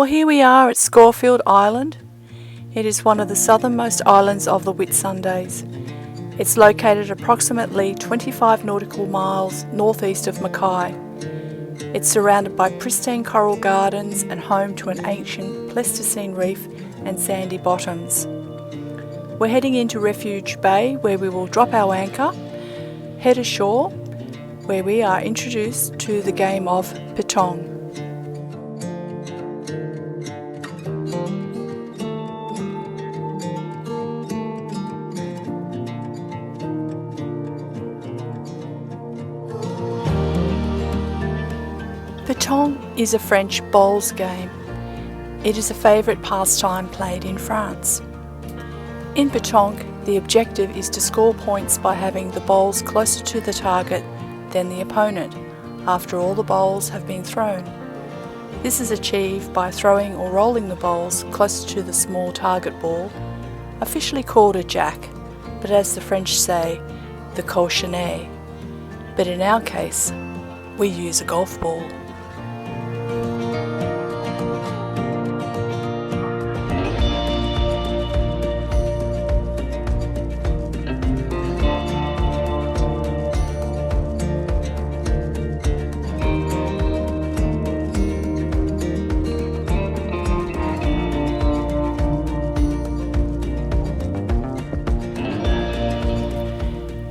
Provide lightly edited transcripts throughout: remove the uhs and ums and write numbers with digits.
here we are at Scorefield Island. It is one of the southernmost islands of the Whitsundays. It's located approximately 25 nautical miles northeast of Mackay. It's surrounded by pristine coral gardens and home to an ancient Pleistocene reef and sandy bottoms. We're heading into Refuge Bay, where we will drop our anchor, head ashore, where we are introduced to the game of Petanque. Petanque is a French bowls game. It is a favourite pastime played in France. In Petanque, the objective is to score points by having the bowls closer to the target than the opponent after all the bowls have been thrown. This is achieved by throwing or rolling the bowls closer to the small target ball, officially called a jack, but as the French say, the cochonnet. But in our case, we use a golf ball.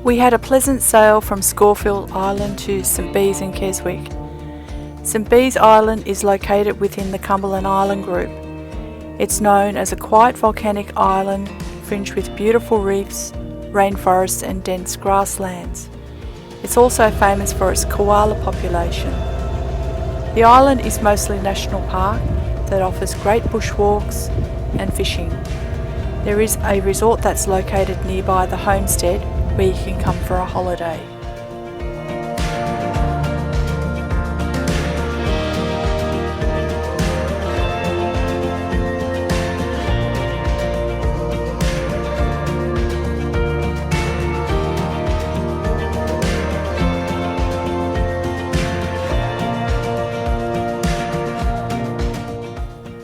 We had a pleasant sail from Scorefield Island to St Bees in Keswick. St Bees Island is located within the Cumberland Island group. It's known as a quiet volcanic island fringed with beautiful reefs, rainforests and dense grasslands. It's also famous for its koala population. The island is mostly national park that offers great bushwalks and fishing. There is a resort that's located nearby the homestead where you can come for a holiday.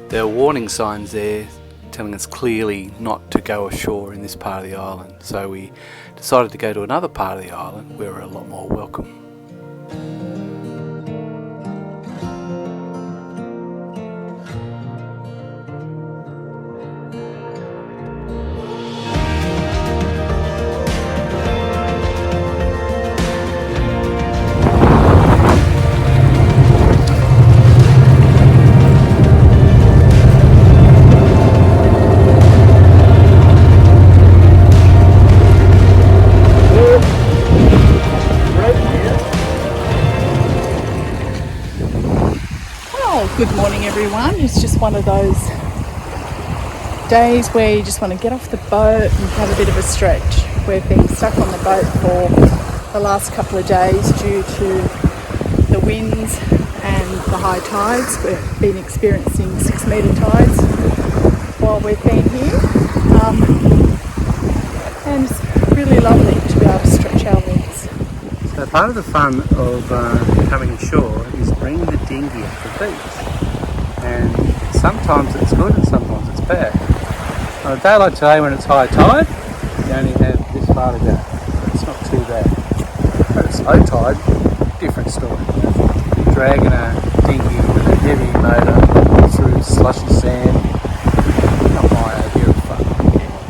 There are warning signs there telling us clearly not to go ashore in this part of the island, so we decided to go to another part of the island where we're a lot more welcome. Good morning everyone. It's just one of those days where you just want to get off the boat and have a bit of a stretch. We've been stuck on the boat for the last couple of days due to the winds and the high tides. We've been experiencing 6-metre tides while we've been here, and it's really lovely to be able to stretch our legs. So part of the fun of coming ashore is bringing the dinghy up the beach. And sometimes it's good and sometimes it's bad. On a day like today when it's high tide, you only have this far to go. It's not too bad. But it's low tide, different story. You're dragging a dinghy with a heavy motor through slushy sand. Not my idea of fun.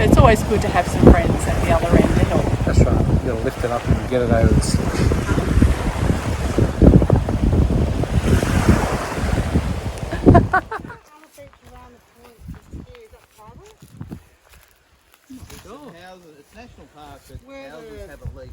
It's always good to have some friends at the other end, isn't it? That's right. You've got to lift it up and get it over the slush. It's national park, but houses have a lease.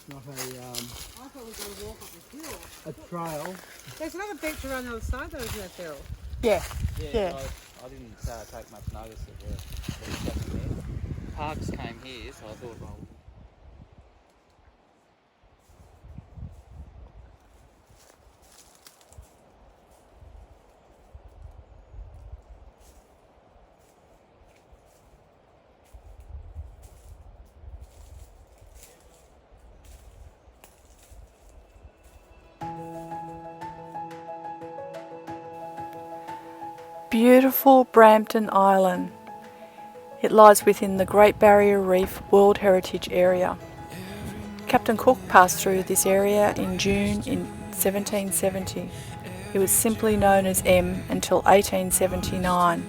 Not a I thought we were going to walk up the hill. a trail. There's another beach around the other side though, isn't there, Phil? Yeah. I didn't take much notice of what was happening there. Parks came here, so I thought, well, beautiful Brampton Island. It lies within the Great Barrier Reef World Heritage Area. Captain Cook passed through this area in June in 1770. It was simply known as M until 1879.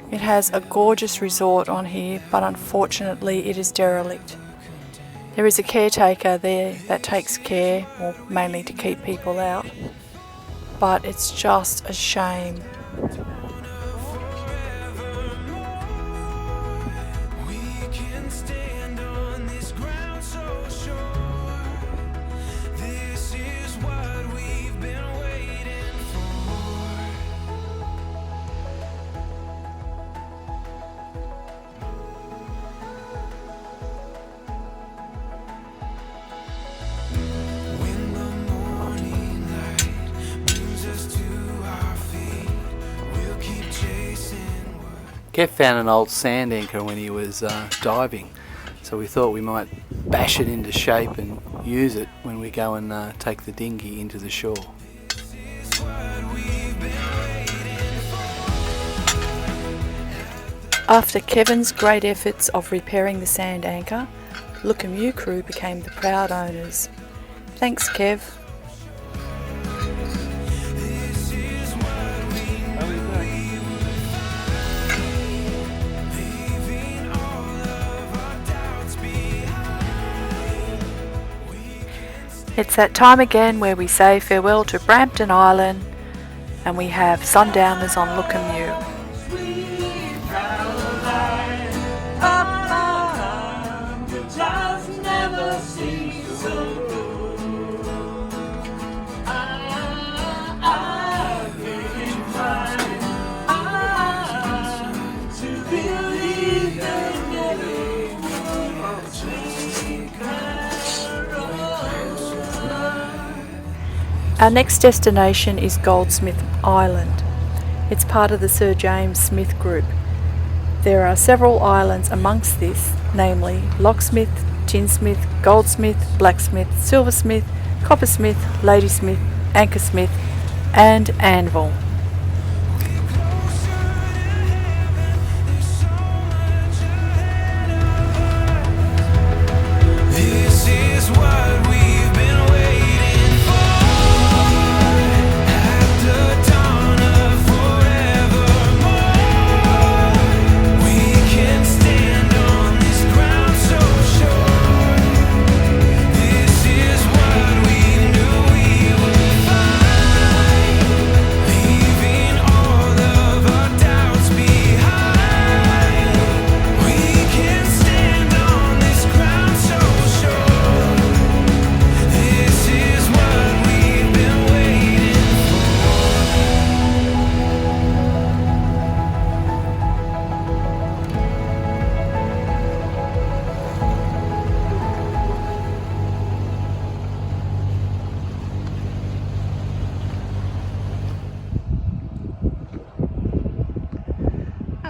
It has a gorgeous resort on here, but unfortunately it is derelict. There is a caretaker there that takes care, or mainly to keep people out, but it's just a shame. Kev found an old sand anchor when he was diving, so we thought we might bash it into shape and use it when we go and take the dinghy into the shore. After Kevin's great efforts of repairing the sand anchor, Look and You crew became the proud owners. Thanks, Kev. It's that time again where we say farewell to Brampton Island and we have sundowners on Look and You. Our next destination is Goldsmith Island. It's part of the Sir James Smith Group. There are several islands amongst this, namely Locksmith, Tinsmith, Goldsmith, Blacksmith, Silversmith, Coppersmith, Ladysmith, Anchorsmith and Anvil.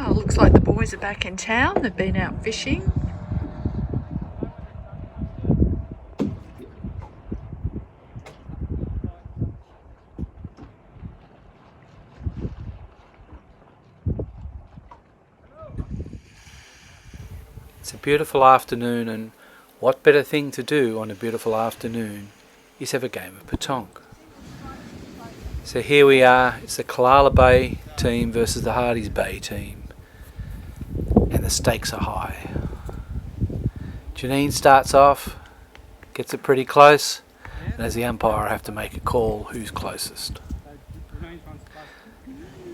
Looks like the boys are back in town. They've been out fishing. It's a beautiful afternoon, and what better thing to do on a beautiful afternoon is have a game of Petanque. So here we are, it's the Callala Bay team versus the Hardy's Bay team. And the stakes are high. Janine starts off, gets it pretty close, and as the umpire I have to make a call who's closest.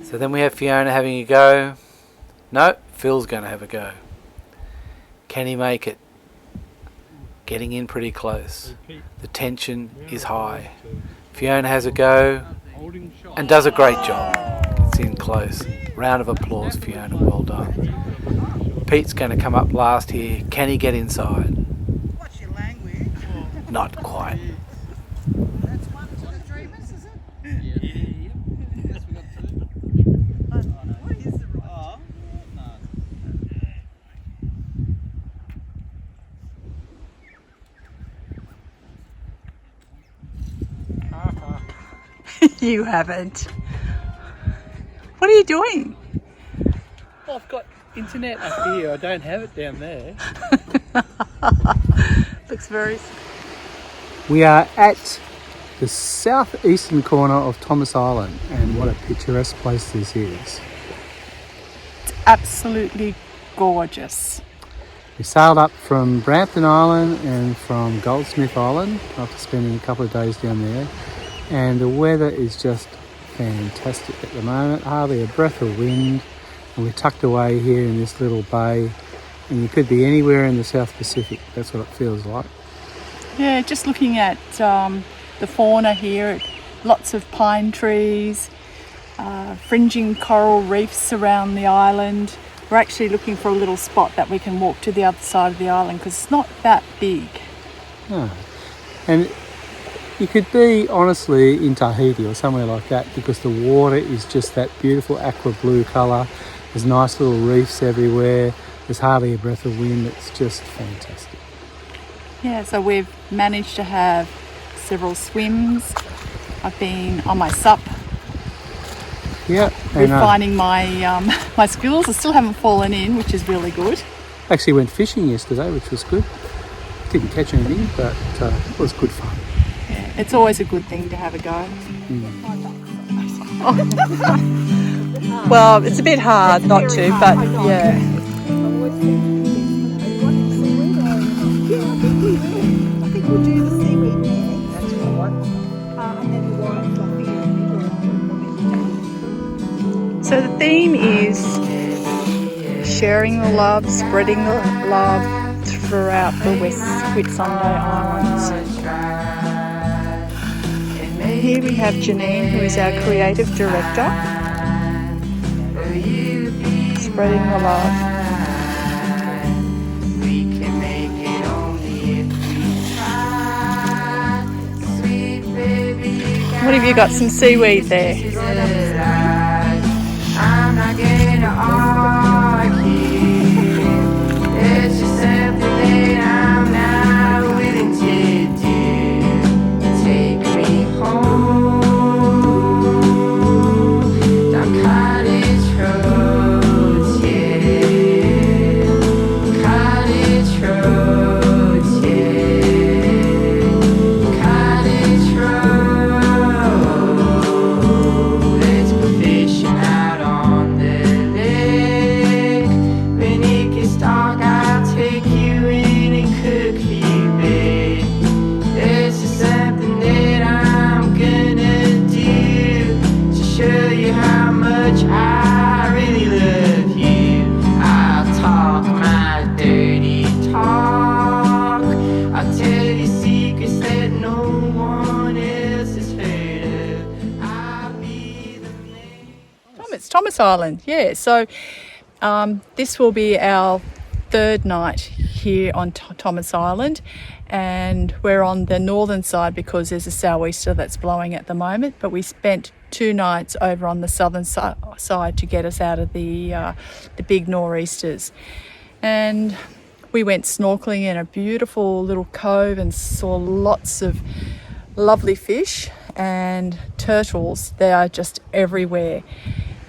So then we have Fiona having a go. No, Phil's going to have a go. Can he make it? Getting in pretty close. The tension is high. Fiona has a go and does a great job. Gets in close. Round of applause, Fiona, well done. Pete's going to come up last here. Can he get inside? What's your language? Not quite. That's one to the three misses, is it? Yeah. Yes, we got two. What is the right? Oh, no. You haven't. What What are you doing? Well, I've got internet up here. I don't have it down there. Looks very... We are at the southeastern corner of Thomas Island, and what a picturesque place this is. It's absolutely gorgeous. We sailed up from Brampton Island and from Goldsmith Island after spending a couple of days down there, and the weather is just fantastic at the moment, hardly a breath of wind, and we're tucked away here in this little bay, and you could be anywhere in the South Pacific. That's what it feels like. Yeah, just looking at the fauna here, lots of pine trees, fringing coral reefs around the island. We're actually looking for a little spot that we can walk to the other side of the island because it's not that big. No. And you could be, honestly, in Tahiti or somewhere like that because the water is just that beautiful aqua blue colour. There's nice little reefs everywhere. There's hardly a breath of wind. It's just fantastic. Yeah, so we've managed to have several swims. I've been on my sup, Yeah. refining my my skills. I still haven't fallen in, which is really good. Actually went fishing yesterday, which was good. Didn't catch anything, but it was good fun. Yeah, it's always a good thing to have a go. Well, it's a bit hard not to, but yeah. I think we'll do the seaweed next. That's right. And then the white fluffy and So the theme is sharing the love, spreading the love throughout the Whitsunday Islands. Here we have Janine, who is our creative director, spreading the love. What have you got? Some seaweed there. I'm not gonna argue. It's just something that I'm not willing to do. Take me home. Down Cottage Road, yeah. Cottage Road, yeah. Cottage Road. Let's go fishing out on the lake. When it gets dark, I'll take you in and cook for you, babe. This is something that I'm gonna do to show you how much I really love you. I'll talk my dirty talk. I'll tell you secrets that no one else has heard of. I'll be the man. It's Thomas Island, yeah. So this will be our third night here on Thomas Island, and we're on the northern side because there's a sou'easter that's blowing at the moment, but we spent 2 nights over on the southern side to get us out of the big nor'easters. And we went snorkeling in a beautiful little cove and saw lots of lovely fish and turtles. They are just everywhere.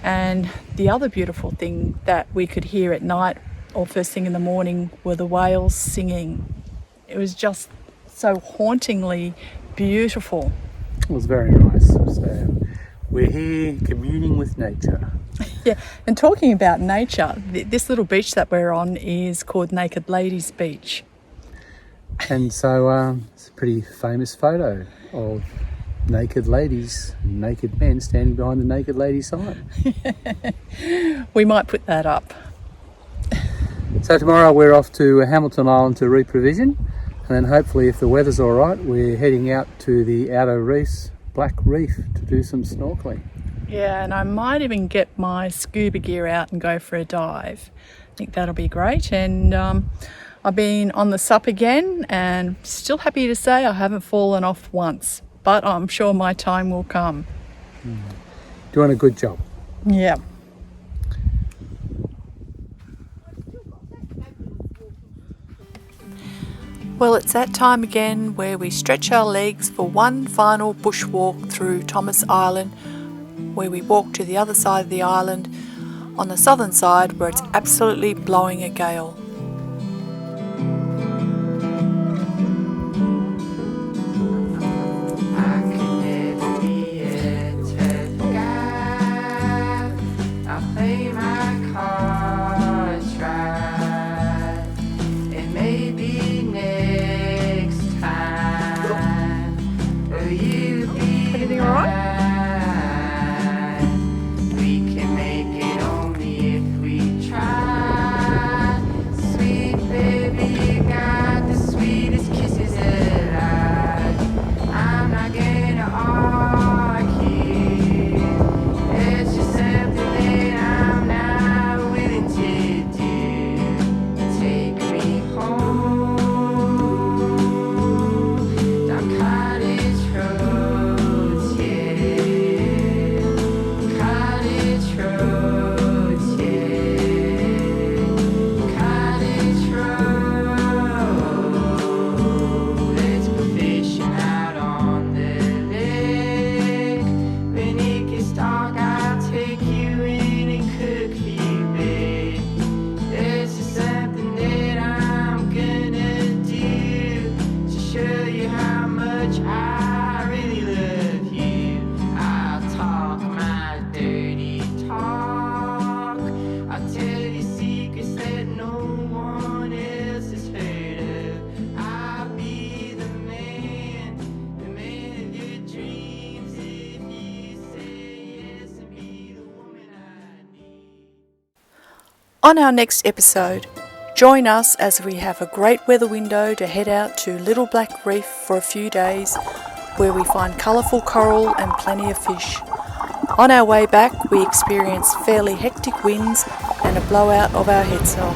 And the other beautiful thing that we could hear at night or first thing in the morning were the whales singing. It was just so hauntingly beautiful. It was very nice. So we're here communing with nature. Yeah, and talking about nature, this little beach that we're on is called Naked Ladies Beach. And so it's a pretty famous photo of naked ladies, naked men standing behind the naked lady sign. We might put that up. So tomorrow we're off to Hamilton Island to reprovision, and then hopefully if the weather's all right, we're heading out to the outer reefs, Black Reef, to do some snorkeling. Yeah, and I might even get my scuba gear out and go for a dive. I think that'll be great. And I've been on the sup again, and still happy to say I haven't fallen off once, but I'm sure my time will come. Doing a good job. Yeah. Well, it's that time again where we stretch our legs for one final bushwalk through Thomas Island where we walk to the other side of the island, on the southern side where it's absolutely blowing a gale. I could never be a tough guy. I play my cards right, and maybe next time will you be Everything all right? mine? We can make it only if we try. Sweet baby, you got the sweetest kisses alive. I'm not gonna argue. It's just something that I'm not willing to do. Take me home down Cottage Road, yeah. Cottage Road, yeah. Cottage Road. Let's go fishing out on the lake. When it gets dark, I'll take you in and cook for you, babe. There's just something that I'm gonna do to show you how much I really love you. I'll talk my dirty talk. I'll tell you secrets that no one else has heard of. I'll be the man of your dreams if you say yes and be the woman I need. On our next episode, join us as we have a great weather window to head out to Little Black Reef for a few days, where we find colourful coral and plenty of fish. On our way back, we experience fairly hectic winds and a blowout of our head sail.